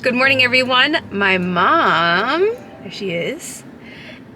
Good morning, everyone. My mom, there she is,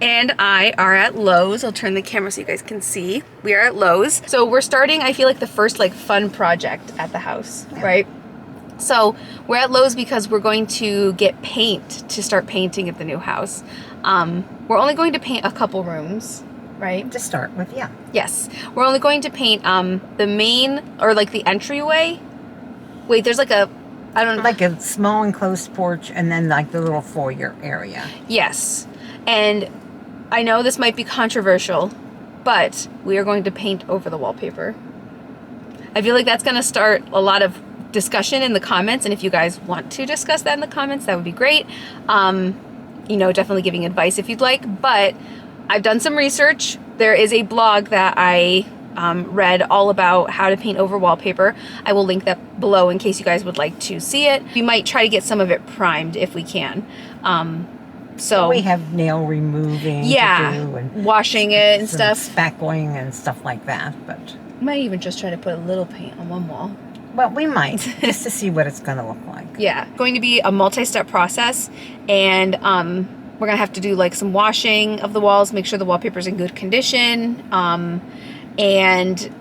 and I are at Lowe's. I'll turn the camera so you guys can see. We are at Lowe's. So we're starting, I feel like, the first fun project at the house, right? So we're at Lowe's because we're going to get paint to start painting at the new house. We're only going to paint a couple rooms, right? To start with, yeah. Yes. We're only going to paint the main, or the entryway. Wait, there's I don't know. Like a small enclosed porch and then the little foyer area. Yes. And I know this might be controversial, but we are going to paint over the wallpaper. I feel like that's going to start a lot of discussion in the comments, and if you guys want to discuss that in the comments, that would be great. Definitely giving advice if you'd like, but I've done some research. There is a blog that I read all about how to paint over wallpaper. I will link that below in case you guys would like to see it. We might try to get some of it primed if we can. So we have nail removing to do and washing it and stuff. Spackling and stuff like that, but we might even just try to put a little paint on one wall. Well, we might, just to see what it's going to look like. Yeah. It's going to be a multi-step process, and we're going to have to do some washing of the walls, make sure the wallpaper's in good condition, and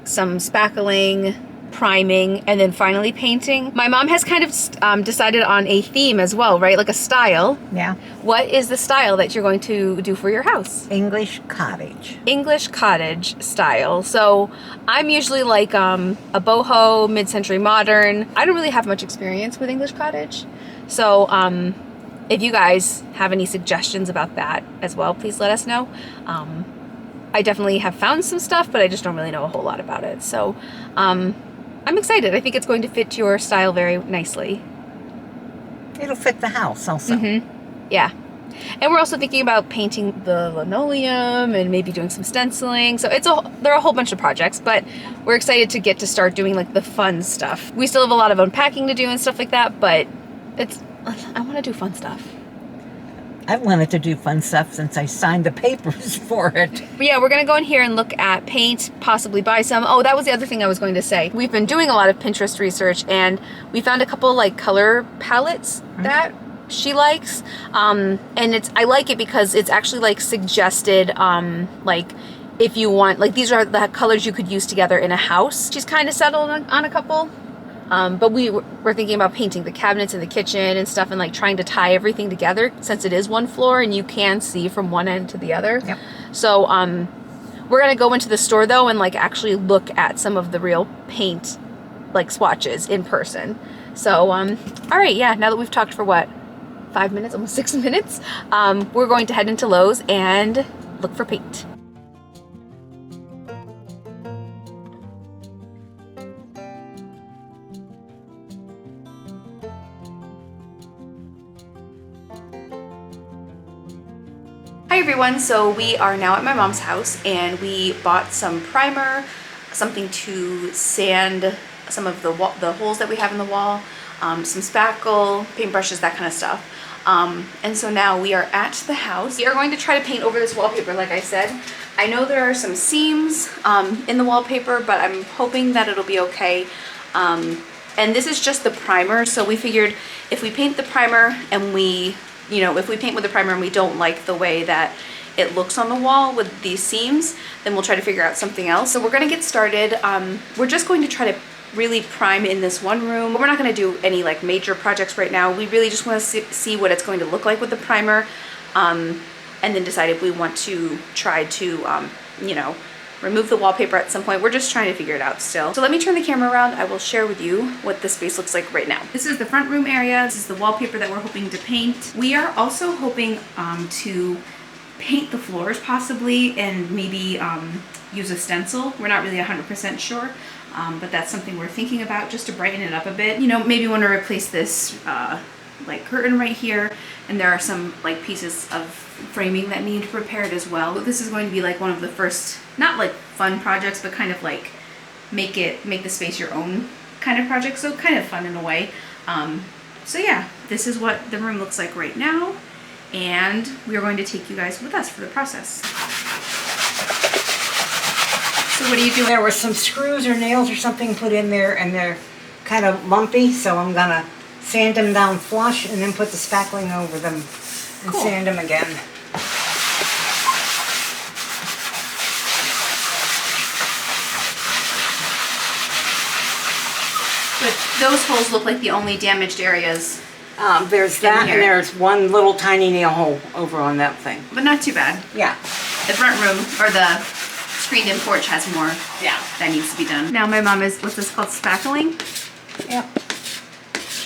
some spackling, priming, and then finally painting. My mom has kind of decided on a theme as well, right? Like a style. Yeah. What is the style that you're going to do for your house? English cottage. English cottage style. So I'm usually a boho, mid-century modern. I don't really have much experience with English cottage. So if you guys have any suggestions about that as well, please let us know. I definitely have found some stuff, but I just don't really know a whole lot about it. So I'm excited. I think it's going to fit your style very nicely. It'll fit the house also. Mm-hmm. Yeah. And we're also thinking about painting the linoleum and maybe doing some stenciling. So there are a whole bunch of projects, but we're excited to get to start doing the fun stuff. We still have a lot of unpacking to do and stuff like that, but I want to do fun stuff. I've wanted to do fun stuff since I signed the papers for it. But yeah, we're going to go in here and look at paint, possibly buy some. Oh, that was the other thing I was going to say. We've been doing a lot of Pinterest research, and we found a couple color palettes that she likes. And I like it because it's actually suggested, if you want, these are the colors you could use together in a house. She's kind of settled on a couple. But we're thinking about painting the cabinets in the kitchen and stuff, and trying to tie everything together since it is one floor and you can see from one end to the other. Yep. So we're gonna go into the store though and actually look at some of the real paint swatches in person. So all right, yeah. Now that we've talked for 5 minutes, almost 6 minutes, we're going to head into Lowe's and look for paint. Hi everyone, so we are now at my mom's house and we bought some primer, something to sand some of the holes that we have in the wall, some spackle, paintbrushes, that kind of stuff. And so now we are at the house. We are going to try to paint over this wallpaper, like I said. I know there are some seams in the wallpaper, but I'm hoping that it'll be okay. And this is just the primer, so we figured if we paint the primer and if we paint with the primer and we don't like the way that it looks on the wall with these seams, then we'll try to figure out something else. So we're gonna get started. We're just going to try to really prime in this one room. We're not gonna do any major projects right now. We really just wanna see what it's going to look like with the primer, and then decide if we want to try to, remove the wallpaper at some point. We're just trying to figure it out still. So let me turn the camera around. I will share with you what the space looks like right now. This is the front room area. This is the wallpaper that we're hoping to paint. We are also hoping to paint the floors possibly, and maybe use a stencil. We're not really 100% sure, but that's something we're thinking about just to brighten it up a bit. Maybe want to replace this curtain right here, and there are some pieces of framing that need repaired as well. But this is going to be one of the first, not fun projects, but kind of make the space your own kind of project. So kind of fun in a way. So yeah, this is what the room looks like right now, and we are going to take you guys with us for the process. So what are you doing? There were some screws or nails or something put in there, and they're kind of lumpy, so I'm gonna sand them down flush, and then put the spackling over them and Cool. sand them again. But those holes look like the only damaged areas, There's that, here. and there's one little tiny nail hole over on that thing. but not too bad. Yeah. The front room, or the screened-in porch, has more Yeah. that needs to be done. Now my mom is, what's this called, spackling? Yep.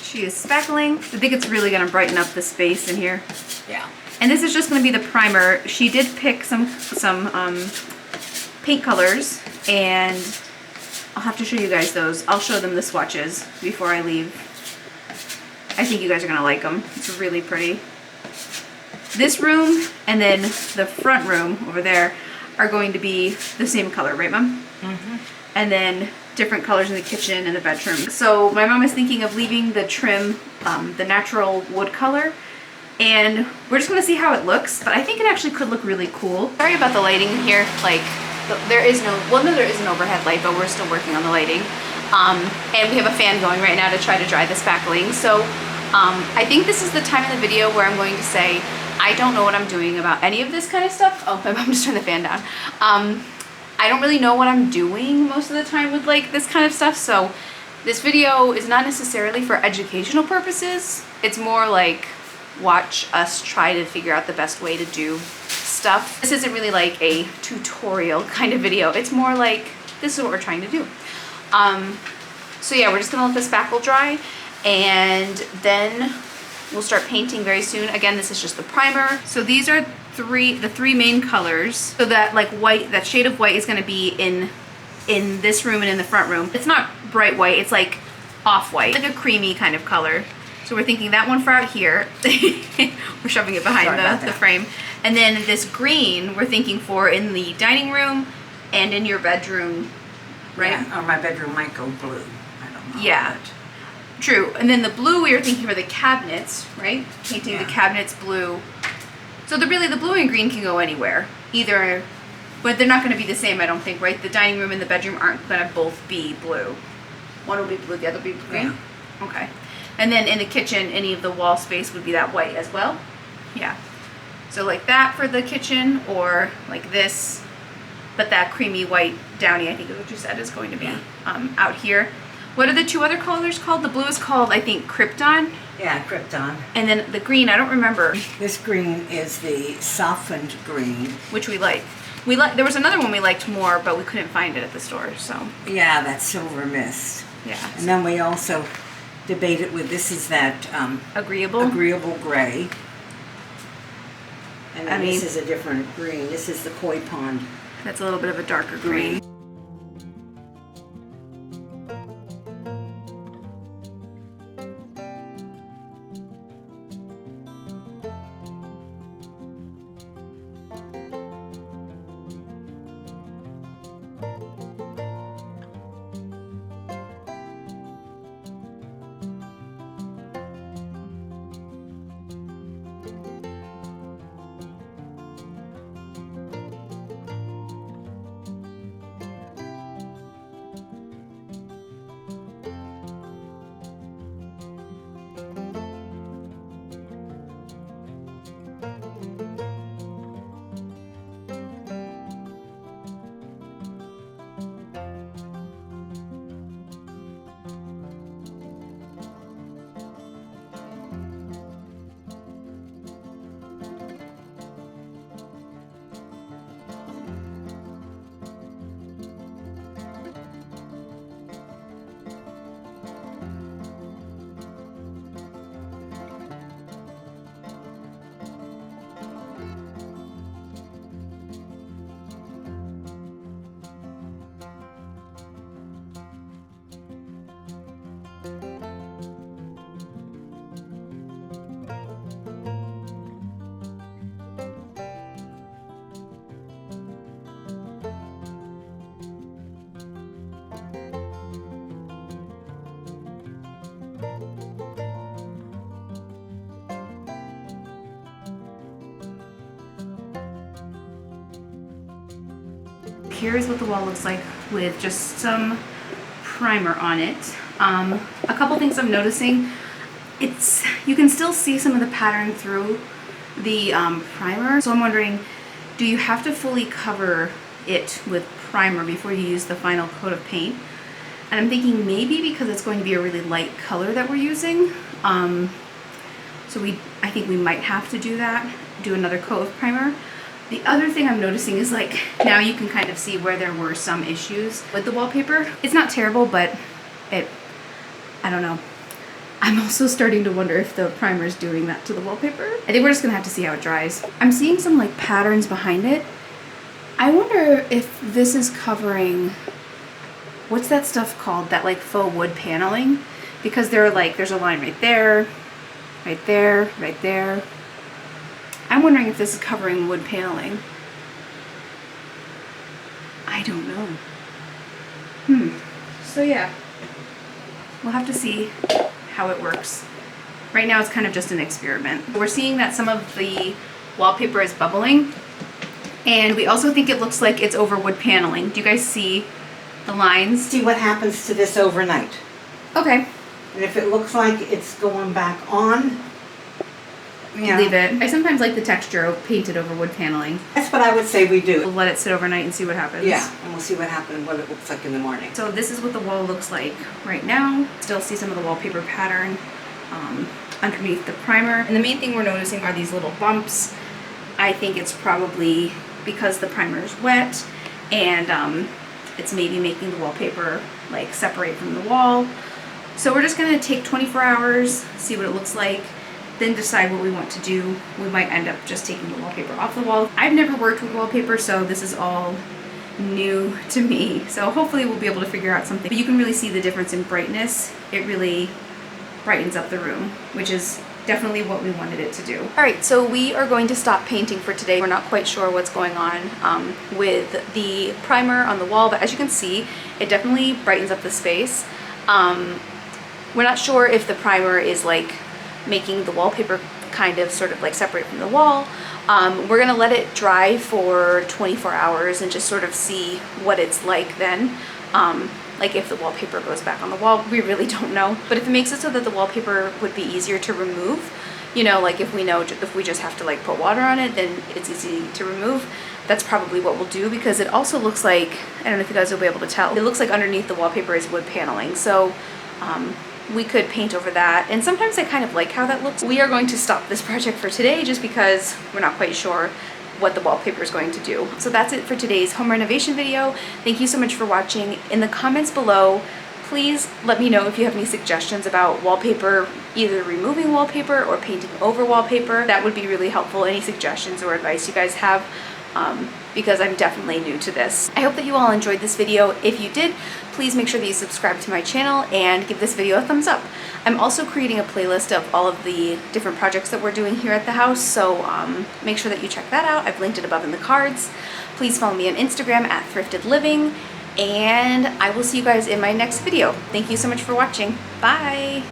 She is spackling. I think it's really gonna brighten up the space in here. Yeah. And this is just gonna be the primer. She did pick some paint colors, and I'll have to show you guys those. I'll show them the swatches before I leave. I think you guys are gonna like them. It's really pretty. This room and then the front room over there are going to be the same color, right, Mom? Mm-hmm. And then different colors in the kitchen and the bedroom. So my mom is thinking of leaving the trim, the natural wood color, and we're just gonna see how it looks, but I think it actually could look really cool. Sorry about the lighting here, like, there is no, well, no, there is an overhead light, but we're still working on the lighting. And we have a fan going right now to try to dry the spackling. So I think this is the time in the video where I'm going to say, I don't know what I'm doing about any of this kind of stuff. Oh, my mom just turned the fan down. I don't really know what I'm doing most of the time with like this kind of stuff. So this video is not necessarily for educational purposes. It's more like watch us try to figure out the best way to do stuff. This isn't really like a tutorial kind of video. It's more like, this is what we're trying to do. So yeah, we're just gonna let the spackle dry, and then we'll start painting very soon. Again, this is just the primer. So these are the three main colors. So that like white, that shade of white is gonna be in this room and in the front room. It's not bright white, it's like off-white, like a creamy kind of color. So we're thinking that one for out here. We're shoving it behind the frame. And then this green we're thinking for in the dining room and in your bedroom, right? Yeah, or my bedroom might go blue. I don't know. Yeah. True. And then the blue we were thinking for the cabinets, right? Painting the cabinets blue. So the blue and green can go anywhere. Either, but they're not going to be the same, I don't think, right? The dining room and the bedroom aren't going to both be blue. One will be blue, the other will be green? Yeah. Okay. And then in the kitchen, any of the wall space would be that white as well? Yeah. So like that for the kitchen, or like this, but that creamy white downy, I think is what you said, is going to be out here. What are the two other colors called? The blue is called, I think, Krypton. Yeah, Krypton. And then the green, I don't remember. This green is the softened green. Which we like. There was another one we liked more, but we couldn't find it at the store, so. Yeah, that silver mist. Yeah. And then we also debated with, this is that Agreeable gray. And then mean, this is a different green. This is the koi pond. That's a little bit of a darker green. Here's what the wall looks like with just some primer on it. A couple things I'm noticing. you can still see some of the pattern through the primer. So I'm wondering, do you have to fully cover it with primer before you use the final coat of paint? And I'm thinking maybe because it's going to be a really light color that we're using, so I think we might have to do that, do another coat of primer. The other thing I'm noticing is like, now you can kind of see where there were some issues with the wallpaper. It's not terrible, but I don't know. I'm also starting to wonder if the primer is doing that to the wallpaper. I think we're just gonna have to see how it dries. I'm seeing some like patterns behind it. I wonder if this is covering, what's that stuff called? That like faux wood paneling? Because there's a line right there, right there, right there. I'm wondering if this is covering wood paneling. I don't know. So yeah, we'll have to see how it works. Right now it's kind of just an experiment. We're seeing that some of the wallpaper is bubbling, and we also think it looks like it's over wood paneling. Do you guys see the lines? See what happens to this overnight. Okay. And if it looks like it's going back on, yeah, Leave it. I sometimes like the texture of painted over wood paneling. That's what I would say we do. We'll let it sit overnight and see what happens. Yeah, and we'll see what happens, what it looks like in the morning. So this is what the wall looks like right now. Still see some of the wallpaper pattern underneath the primer. And the main thing we're noticing are these little bumps. I think it's probably because the primer is wet and it's maybe making the wallpaper like separate from the wall. So we're just gonna take 24 hours, see what it looks like, then decide what we want to do. We might end up just taking the wallpaper off the wall. I've never worked with wallpaper, so this is all new to me. So hopefully we'll be able to figure out something. But you can really see the difference in brightness. It really brightens up the room, which is definitely what we wanted it to do. All right, so we are going to stop painting for today. We're not quite sure what's going on with the primer on the wall, but as you can see, it definitely brightens up the space. We're not sure if the primer is like making the wallpaper kind of sort of like separate from the wall. We're gonna let it dry for 24 hours and just sort of see what it's like then. Like if the wallpaper goes back on the wall, we really don't know. But if it makes it so that the wallpaper would be easier to remove, you know, like if we know, if we just have to like put water on it, then it's easy to remove. That's probably what we'll do, because it also looks like, I don't know if you guys will be able to tell, it looks like underneath the wallpaper is wood paneling. So we could paint over that, and sometimes I kind of like how that looks. We are going to stop this project for today just because we're not quite sure what the wallpaper is going to do. So that's it for today's home renovation video. Thank you so much for watching. In the comments below, please let me know if you have any suggestions about wallpaper, either removing wallpaper or painting over wallpaper. That would be really helpful. Any suggestions or advice you guys have, because I'm definitely new to this. I hope that you all enjoyed this video. If you did, please make sure that you subscribe to my channel and give this video a thumbs up. I'm also creating a playlist of all of the different projects that we're doing here at the house, so make sure that you check that out. I've linked it above in the cards. Please follow me on Instagram at thriftedliving, and I will see you guys in my next video. Thank you so much for watching. Bye!